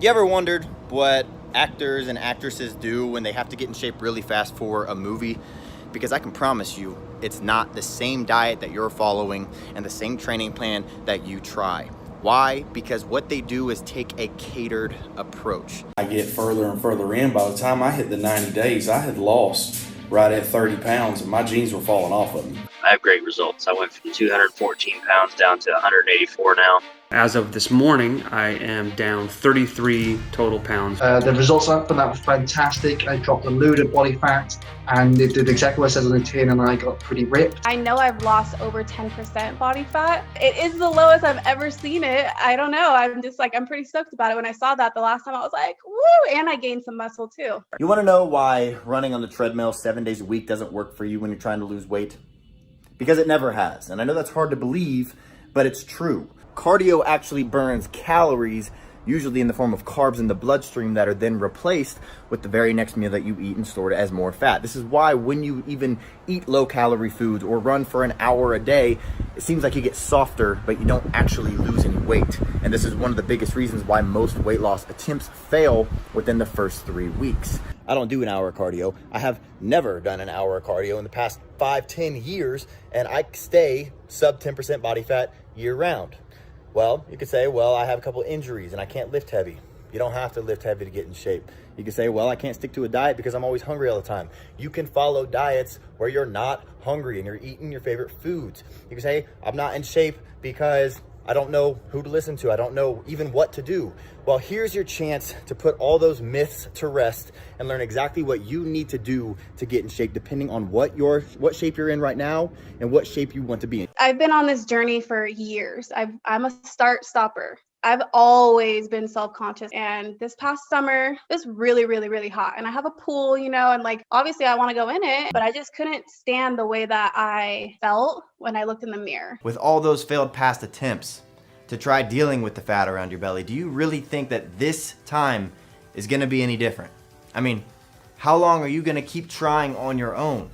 You ever wondered what actors and actresses do when they have to get in shape really fast for a movie? Because I can promise you, it's not the same diet that you're following and the same training plan that you try. Why? Because what they do is take a catered approach. I get further and further in. By the time I hit the 90 days, I had lost right at 30 pounds and my jeans were falling off of me. I have great results. I went from 214 pounds down to 184 now. As of this morning, I am down 33 total pounds. The results from that was fantastic. I dropped a load of body fat and it did exactly what it says on the tin, and I got pretty ripped. I know I've lost over 10% body fat. It is the lowest I've ever seen it. I don't know. I'm pretty stoked about it. When I saw that the last time, I was like, woo, and I gained some muscle too. You want to know why running on the treadmill 7 days a week doesn't work for you when you're trying to lose weight? Because it never has. And I know that's hard to believe, but it's true. Cardio actually burns calories, usually in the form of carbs in the bloodstream that are then replaced with the very next meal that you eat and stored as more fat. This is why when you even eat low-calorie foods or run for an hour a day, it seems like you get softer, but you don't actually lose any weight. And this is one of the biggest reasons why most weight loss attempts fail within the first 3 weeks. I don't do an hour of cardio. I have never done an hour of cardio in the past 5-10 years, and I stay sub 10% body fat year round. Well, you could say, well, I have a couple injuries and I can't lift heavy. You don't have to lift heavy to get in shape. You could say, well, I can't stick to a diet because I'm always hungry all the time. You can follow diets where you're not hungry and you're eating your favorite foods. You can say, I'm not in shape because I don't know who to listen to. I don't know even what to do. Well, here's your chance to put all those myths to rest and learn exactly what you need to do to get in shape, depending on what shape you're in right now and what shape you want to be in. I've been on this journey for years. I'm a start-stopper. I've always been self-conscious, and this past summer it was really, really, really hot, and I have a pool, and obviously I want to go in it, but I just couldn't stand the way that I felt when I looked in the mirror. With all those failed past attempts to try dealing with the fat around your belly, do you really think that this time is going to be any different? I mean, how long are you going to keep trying on your own?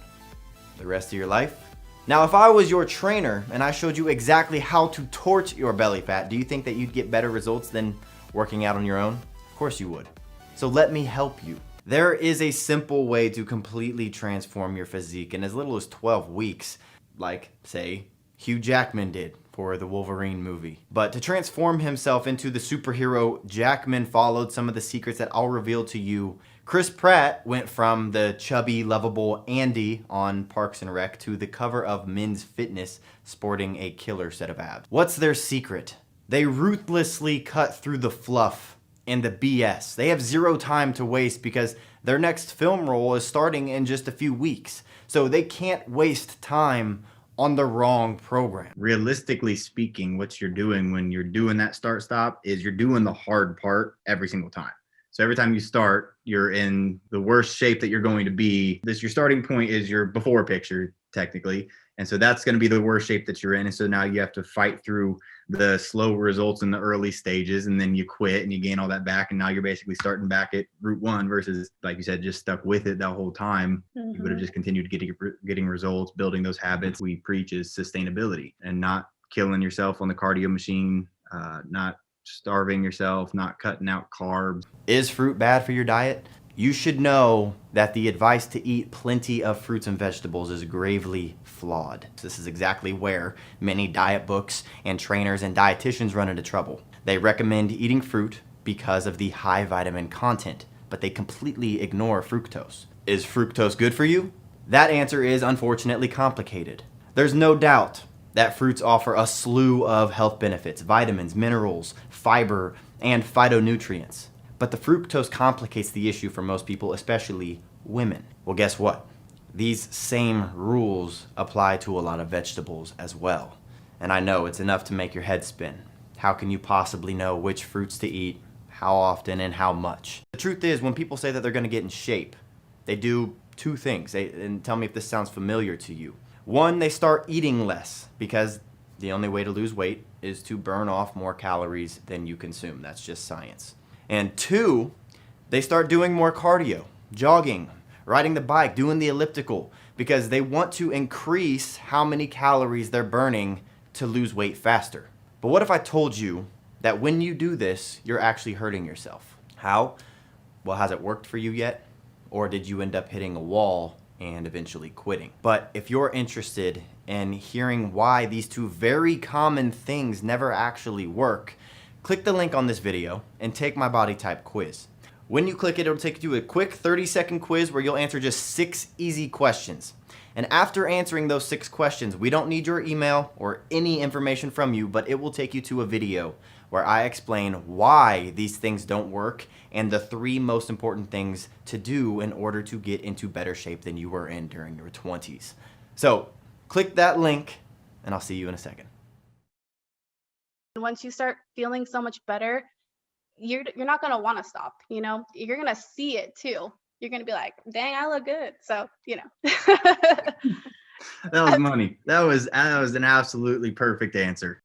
The rest of your life? Now, if I was your trainer and I showed you exactly how to torch your belly fat, do you think that you'd get better results than working out on your own? Of course you would. So let me help you. There is a simple way to completely transform your physique in as little as 12 weeks, like, say, Hugh Jackman did for the Wolverine movie. But to transform himself into the superhero, Jackman followed some of the secrets that I'll reveal to you. Chris Pratt went from the chubby, lovable Andy on Parks and Rec to the cover of Men's Fitness sporting a killer set of abs. What's their secret? They ruthlessly cut through the fluff and the BS. They have zero time to waste because their next film role is starting in just a few weeks. So they can't waste time on the wrong program. Realistically speaking, what you're doing when you're doing that start-stop is you're doing the hard part every single time. So every time you start, you're in the worst shape that you're going to be. Your starting point is your before picture, technically. And so that's going to be the worst shape that you're in. And so now you have to fight through the slow results in the early stages, and then you quit and you gain all that back. And now you're basically starting back at route one versus, like you said, just stuck with it that whole time. You would have just continued getting results, building those habits. We preach is sustainability and not killing yourself on the cardio machine, not starving yourself, not cutting out carbs. Is fruit bad for your diet? You should know that the advice to eat plenty of fruits and vegetables is gravely flawed. This is exactly where many diet books and trainers and dietitians run into trouble. They recommend eating fruit because of the high vitamin content, but they completely ignore fructose. Is fructose good for you? That answer is unfortunately complicated. There's no doubt that fruits offer a slew of health benefits, vitamins, minerals, fiber, and phytonutrients. But the fructose complicates the issue for most people, especially women. Well, guess what? These same rules apply to a lot of vegetables as well. And I know it's enough to make your head spin. How can you possibly know which fruits to eat, how often, and how much? The truth is, when people say that they're gonna get in shape, they do two things. And tell me if this sounds familiar to you. One, they start eating less because the only way to lose weight is to burn off more calories than you consume. That's just science. And two, they start doing more cardio, jogging, riding the bike, doing the elliptical, because they want to increase how many calories they're burning to lose weight faster. But what if I told you that when you do this, you're actually hurting yourself. How? Well, has it worked for you yet? Or did you end up hitting a wall and eventually quitting? But if you're interested in hearing why these two very common things never actually work, click the link on this video and take my body type quiz. When you click it, it'll take you to a quick 30-second quiz where you'll answer just 6 easy questions. And after answering those 6 questions, we don't need your email or any information from you, but it will take you to a video where I explain why these things don't work and the 3 most important things to do in order to get into better shape than you were in during your 20s. So click that link and I'll see you in a second. Once you start feeling so much better, you're not going to want to stop, you know? You're going to see it too. You're going to be like, dang, I look good. So, you know. That was money. That was an absolutely perfect answer.